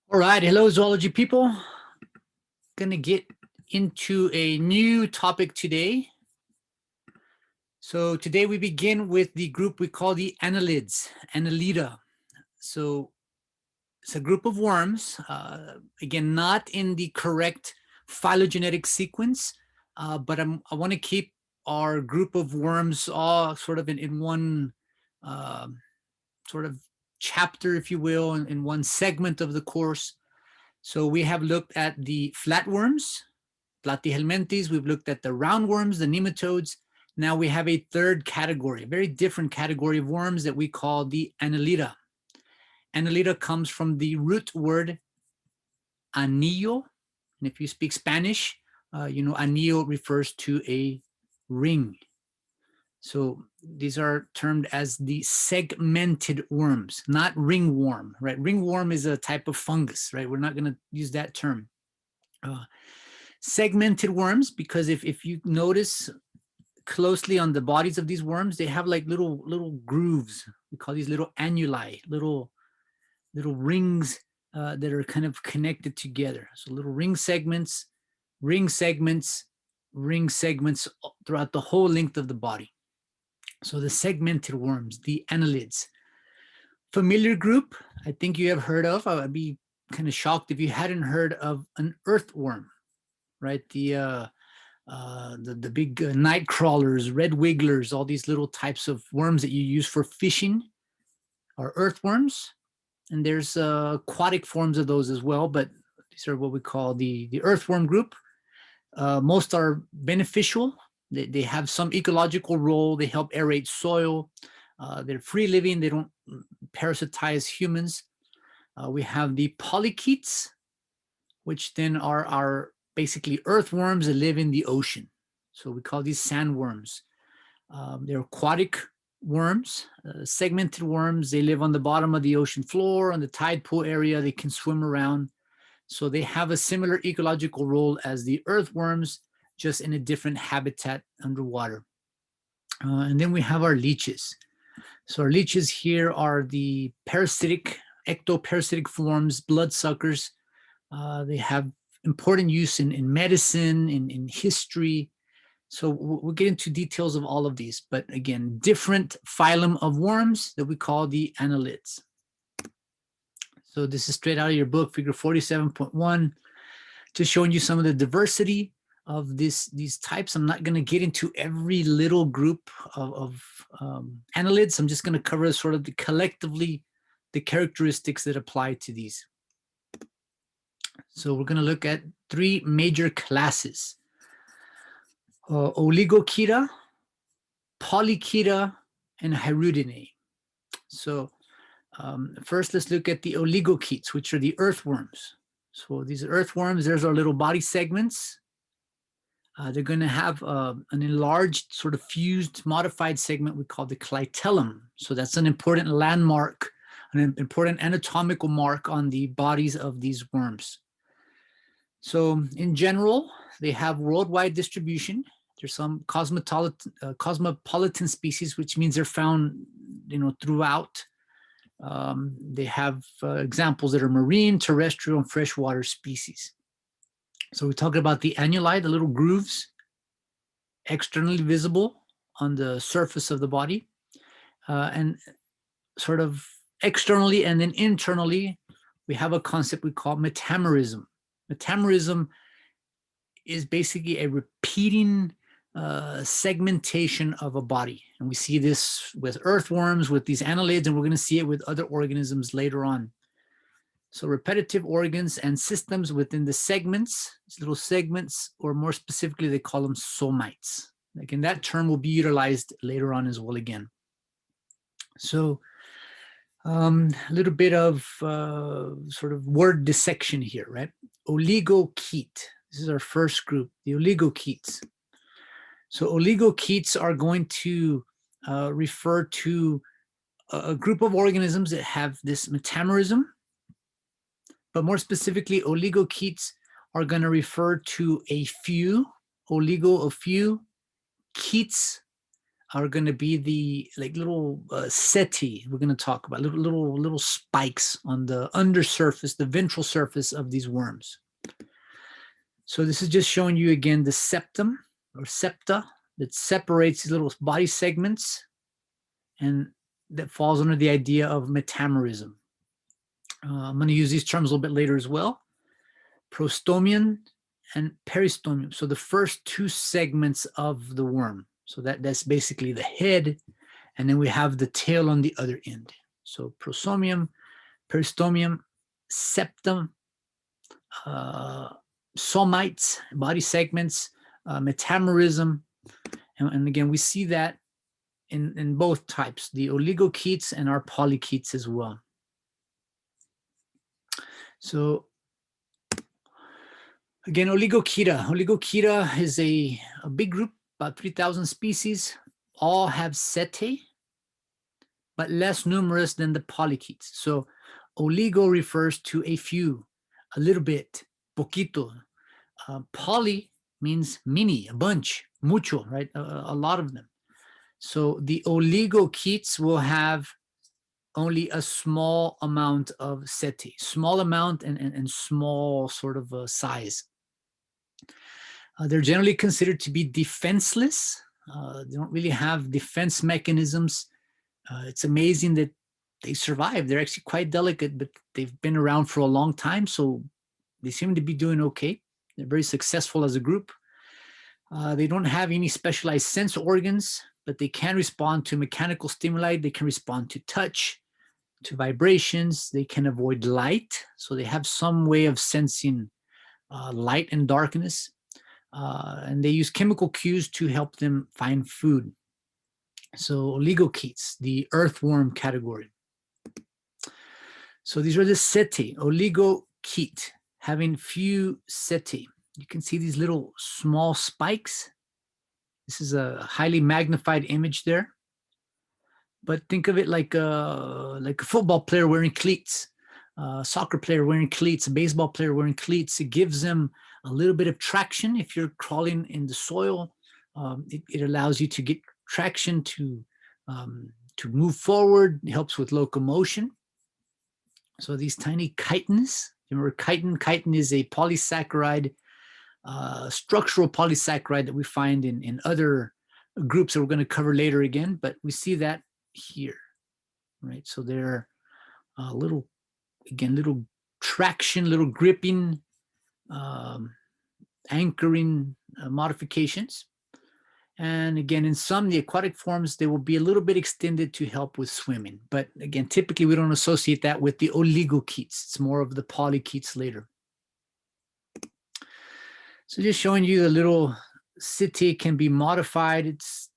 All right, hello zoology people. Gonna get into a new topic today. So today we begin with the group we call the annelids, Annelida. So it's a group of worms, again, not in the correct phylogenetic sequence, but I want to keep our group of worms all sort of in one uh, sort of chapter, if you will, in one segment of the course. So we have looked at the flatworms, Platyhelminthes. We've looked at the roundworms, the nematodes. Now we have a third category, a very different category of worms that we call the Annelida. Annelida comes from the root word anillo. And if you speak Spanish, anillo refers to a ring. So these are termed as the segmented worms, not ringworm, right? Ringworm is a type of fungus, right? We're not going to use that term. Segmented worms, because if you notice closely on the bodies of these worms, they have like little grooves. We call these little annuli, little rings that are kind of connected together. So little ring segments, ring segments, ring segments throughout the whole length of the body. So the segmented worms, the annelids. Familiar group, I think you have heard of. I'd be kind of shocked if you hadn't heard of an earthworm, right? The big night crawlers, red wigglers, all these little types of worms that you use for fishing are earthworms. And there's aquatic forms of those as well, but these are what we call the earthworm group. Most are beneficial. They have some ecological role. They help aerate soil. They're free living. They don't parasitize humans. We have the polychaetes, which then are basically earthworms that live in the ocean. So we call these sandworms. They're aquatic worms, segmented worms. They live on the bottom of the ocean floor, on the tide pool area. They can swim around. So they have a similar ecological role as the earthworms, just in a different habitat underwater. And then we have our leeches. So our leeches here are the parasitic, ectoparasitic forms, bloodsuckers. They have important use in medicine, in history. So we'll get into details of all of these, but again, different phylum of worms that we call the annelids. So this is straight out of your book, figure 47.1, just showing you some of the diversity of these types. I'm not going to get into every little group of annelids. I'm just going to cover sort of collectively the characteristics that apply to these. So we're going to look at three major classes: Oligochaeta, Polychaeta, and Hyrudinae. So first, let's look at the oligochaetes, which are the earthworms. So these earthworms, there's our little body segments. They're going to have an enlarged, sort of fused, modified segment we call the clitellum. So that's an important landmark, an important anatomical mark on the bodies of these worms. So in general, they have worldwide distribution. There's some cosmopolitan species, which means they're found, throughout. They have examples that are marine, terrestrial, and freshwater species. So we're talking about the annuli, the little grooves, externally visible on the surface of the body, and sort of externally and then internally, we have a concept we call metamerism. Metamerism is basically a repeating segmentation of a body. And we see this with earthworms, with these annelids, and we're going to see it with other organisms later on. So repetitive organs and systems within the segments, these little segments, or more specifically, they call them somites. Again, that term will be utilized later on as well again. So a little bit of sort of word dissection here, right? Oligochaete. This is our first group, the oligochaetes. So oligochaetes are going to refer to a group of organisms that have this metamerism, but more specifically, oligochaetes are going to refer to a few, oligo, a few, chaetes, are going to be the like little setae. We're going to talk about little spikes on the undersurface, the ventral surface of these worms. So this is just showing you again the septum or septa that separates these little body segments, and that falls under the idea of metamerism. I'm going to use these terms a little bit later as well. Prostomium and peristomium. So the first two segments of the worm. So that's basically the head, and then we have the tail on the other end. So prostomium, peristomium, septum, somites, body segments, metamerism, and again we see that in both types, the oligochaetes and our polychaetes as well. So again, Oligochaeta. Oligochaeta is a big group, about 3,000 species. All have setae, but less numerous than the polychaetes. So oligo refers to a few, a little bit, poquito. Poly means many, a bunch, mucho, right? A lot of them. So the oligochaetes will have only a small amount of setae, small amount and small sort of size. They're generally considered to be defenseless. They don't really have defense mechanisms. It's amazing that they survive. They're actually quite delicate, but they've been around for a long time, so they seem to be doing okay. They're very successful as a group. They don't have any specialized sense organs, but they can respond to mechanical stimuli. They can respond to touch, to vibrations. They can avoid light, so they have some way of sensing light and darkness. And they use chemical cues to help them find food. So oligochaetes, the earthworm category. So these are the setae, oligochaete, having few setae. You can see these little small spikes. This is a highly magnified image there. But think of it like a football player wearing cleats, a soccer player wearing cleats, a baseball player wearing cleats. It gives them a little bit of traction. If you're crawling in the soil, it allows you to get traction to move forward. It helps with locomotion. So these tiny chitins, remember chitin? Chitin is a polysaccharide, structural polysaccharide that we find in other groups that we're going to cover later again, but we see that here, right? So they're little traction, little gripping, anchoring modifications. And again, in some, the aquatic forms, they will be a little bit extended to help with swimming. But again, typically we don't associate that with the oligochaetes. It's more of the polychaetes later. So just showing you the little setae can be modified. It's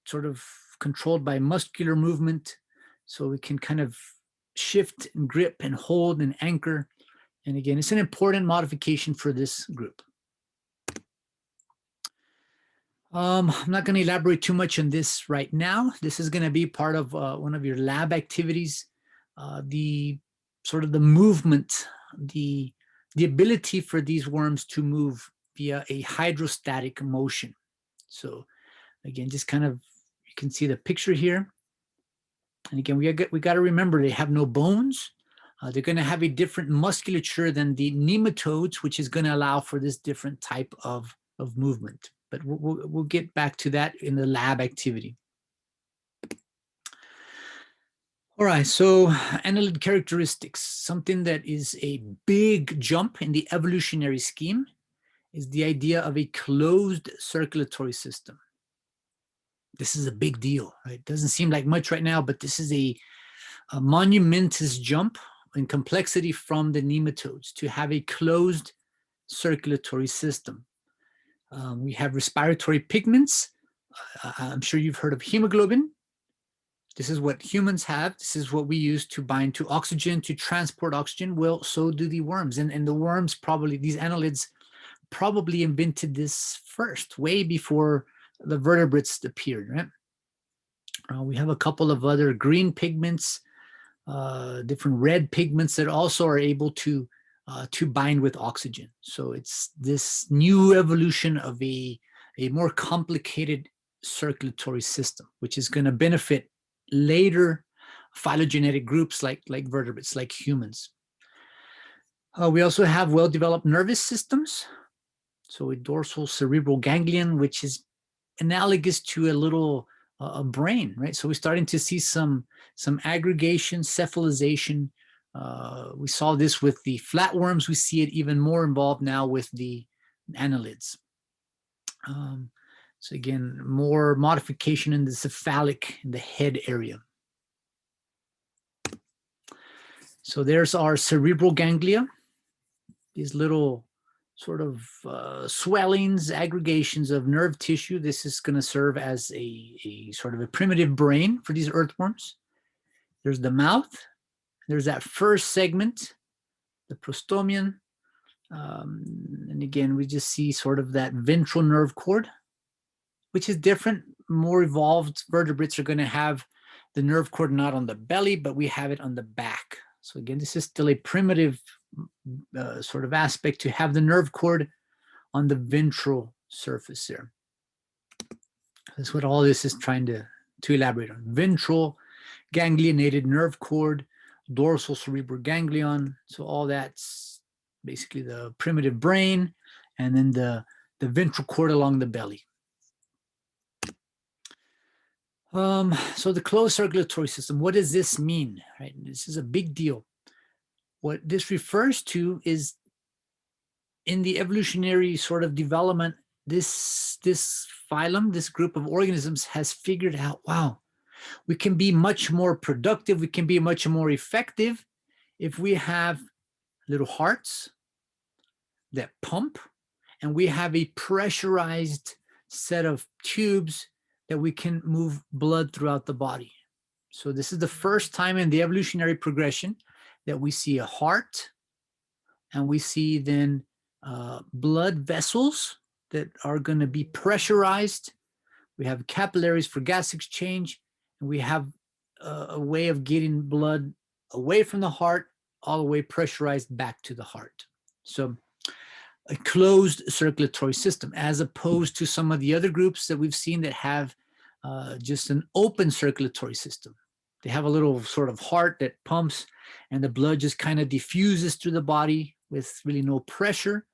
sort of controlled by muscular movement. So we can kind of shift and grip and hold and anchor. And again, it's an important modification for this group. I'm not going to elaborate too much on this right now. This is going to be part of one of your lab activities. The sort of the movement, the ability for these worms to move via a hydrostatic motion. So again, just kind of, you can see the picture here. And again, we got to remember they have no bones. They're going to have a different musculature than the nematodes, which is going to allow for this different type of movement. But we'll get back to that in the lab activity. All right, so Annelid characteristics, something that is a big jump in the evolutionary scheme, is the idea of a closed circulatory system. This is a big deal, right? It doesn't seem like much right now, but this is a monumentous jump in complexity from the nematodes to have a closed circulatory system. We have respiratory pigments. I'm sure you've heard of hemoglobin. This is what humans have. This is what we use to bind to oxygen, to transport oxygen. Well, so do the worms. And the worms probably, these annelids probably invented this first, way before the vertebrates appeared, right? We have a couple of other green pigments, different red pigments that also are able to bind with oxygen. So it's this new evolution of a more complicated circulatory system, which is going to benefit later phylogenetic groups like vertebrates, like humans. We also have well-developed nervous systems. So a dorsal cerebral ganglion, which is analogous to a little a brain, right? So we're starting to see some aggregation, cephalization. We saw this with the flatworms. We see it even more involved now with the annelids. So again, more modification in the cephalic, in the head area. So there's our cerebral ganglia, these little sort of swellings, aggregations of nerve tissue. This is going to serve as a sort of a primitive brain for these earthworms. There's the mouth. There's that first segment, the prostomion. And again, we just see sort of that ventral nerve cord, which is different. More evolved vertebrates are going to have the nerve cord not on the belly, but we have it on the back. So again, this is still a primitive sort of aspect to have the nerve cord on the ventral surface there. That's what all this is trying to elaborate on. Ventral ganglionated nerve cord, dorsal cerebral ganglion. So all that's basically the primitive brain, and then the ventral cord along the belly. So the closed circulatory system, what does this mean? Right? This is a big deal. What this refers to is in the evolutionary sort of development, this phylum, this group of organisms has figured out, wow, we can be much more productive, we can be much more effective if we have little hearts that pump, and we have a pressurized set of tubes that we can move blood throughout the body. So this is the first time in the evolutionary progression that we see a heart, and we see then blood vessels that are going to be pressurized. We have capillaries for gas exchange, and we have a way of getting blood away from the heart, all the way pressurized back to the heart. So a closed circulatory system, as opposed to some of the other groups that we've seen that have just an open circulatory system. They have a little sort of heart that pumps, and the blood just kind of diffuses through the body with really no pressure.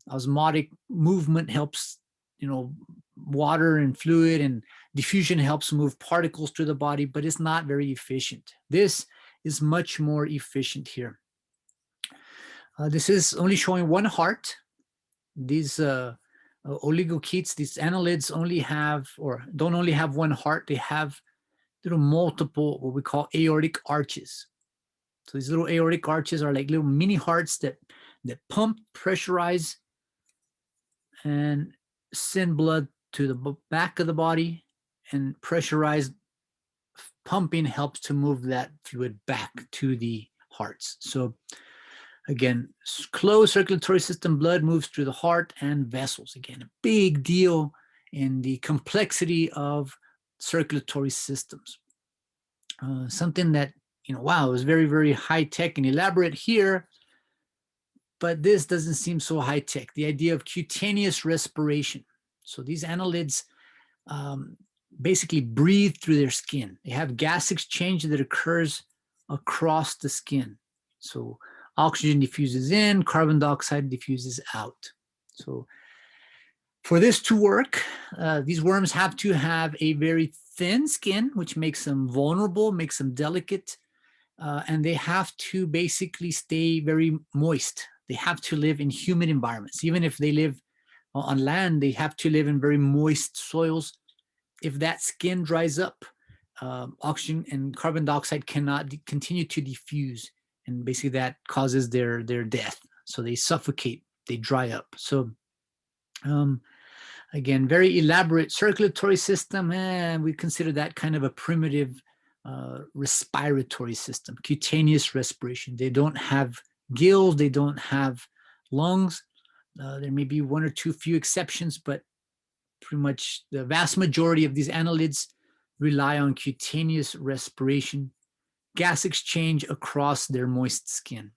Osmotic movement helps, water and fluid, and diffusion helps move particles through the body, but it's not very efficient. This is much more efficient here. This is only showing one heart. These oligochaetas, these annelids only have, or don't only have one heart, they have little multiple, what we call aortic arches. So these little aortic arches are like little mini hearts that pump, pressurize, and send blood to the back of the body, and pressurized pumping helps to move that fluid back to the hearts. So again, closed circulatory system, blood moves through the heart and vessels. Again, a big deal in the complexity of circulatory systems. Something that, wow, is very, very high tech and elaborate here, but this doesn't seem so high tech. The idea of cutaneous respiration. So these annelids basically breathe through their skin. They have gas exchange that occurs across the skin. So oxygen diffuses in, carbon dioxide diffuses out. So for this to work, these worms have to have a very thin skin, which makes them vulnerable, makes them delicate, and they have to basically stay very moist. They have to live in humid environments. Even if they live on land, they have to live in very moist soils. If that skin dries up, oxygen and carbon dioxide cannot continue to diffuse, and basically that causes their death. So they suffocate, they dry up. So again, very elaborate circulatory system, and we consider that kind of a primitive respiratory system, cutaneous respiration. They don't have gills, they don't have lungs. There may be one or two few exceptions, but pretty much the vast majority of these annelids rely on cutaneous respiration, gas exchange across their moist skin.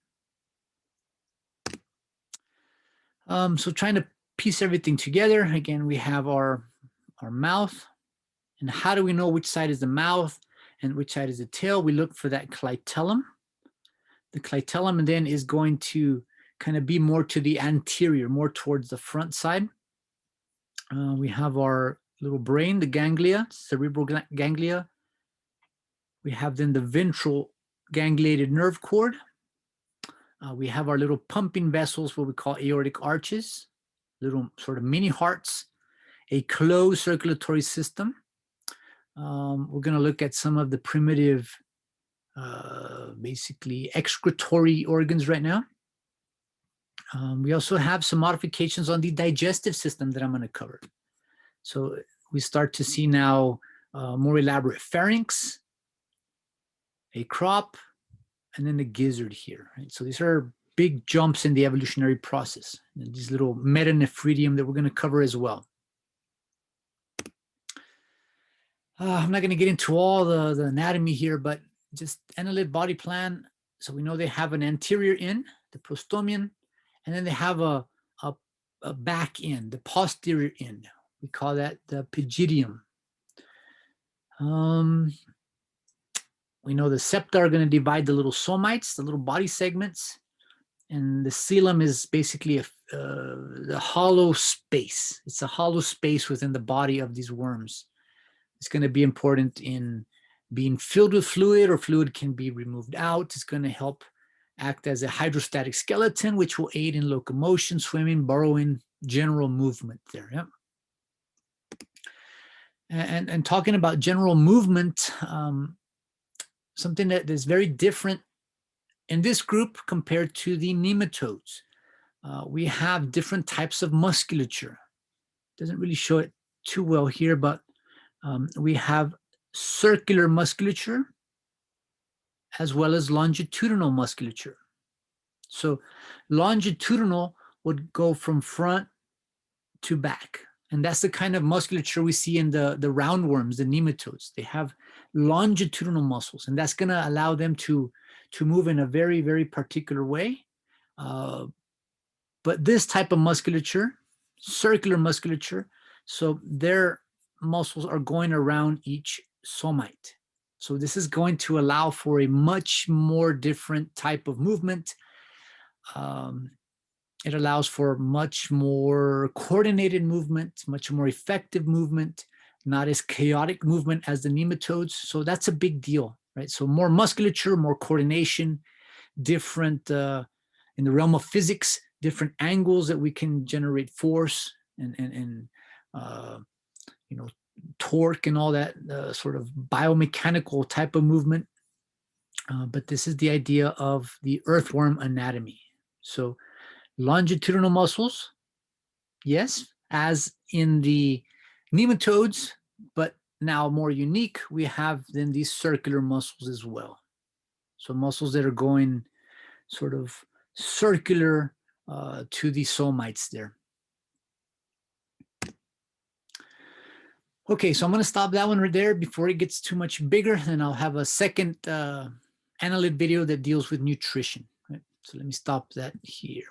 So trying to piece everything together, again, we have our our mouth. And how do we know which side is the mouth and which side is the tail? We look for that clitellum. The clitellum then is going to kind of be more to the anterior, more towards the front side. We have our little brain, the ganglia, cerebral ganglia. We have then the ventral gangliated nerve cord. We have our little pumping vessels, what we call aortic arches, little sort of mini hearts, a closed circulatory system. We're going to look at some of the primitive, basically excretory organs right now. We also have some modifications on the digestive system that I'm going to cover. So we start to see now more elaborate pharynx, a crop, and then the gizzard here. Right? So these are big jumps in the evolutionary process. And these little metanephridium that we're going to cover as well. I'm not going to get into all the anatomy here, but just Annelid body plan. So we know they have an anterior end, the prostomion, and then they have a back end, the posterior end. We call that the pygidium. We know the septa are going to divide the little somites, the little body segments, and the coelom is basically the hollow space. It's a hollow space within the body of these worms. It's going to be important in being filled with fluid, or fluid can be removed out. It's going to help act as a hydrostatic skeleton, which will aid in locomotion, swimming, burrowing, general movement there. Yeah. And talking about general movement, something that is very different in this group compared to the nematodes. We have different types of musculature. Doesn't really show it too well here, but we have circular musculature as well as longitudinal musculature. So longitudinal would go from front to back. And that's the kind of musculature we see in the roundworms, the nematodes. They have longitudinal muscles, and that's going to allow them to move in a very, very particular way. But this type of musculature, circular musculature, so their muscles are going around each somite. So this is going to allow for a much more different type of movement. It allows for much more coordinated movement, much more effective movement, not as chaotic movement as the nematodes. So that's a big deal, right? So more musculature, more coordination, different, in the realm of physics, different angles that we can generate force and you know, torque and all that sort of biomechanical type of movement. But this is the idea of the earthworm anatomy. So longitudinal muscles, yes, as in the nematodes, but now more unique, we have then these circular muscles as well. So muscles that are going sort of circular to the somites there. Okay, so I'm going to stop that one right there before it gets too much bigger, and I'll have a second Annelid video that deals with nutrition. Right? So let me stop that here.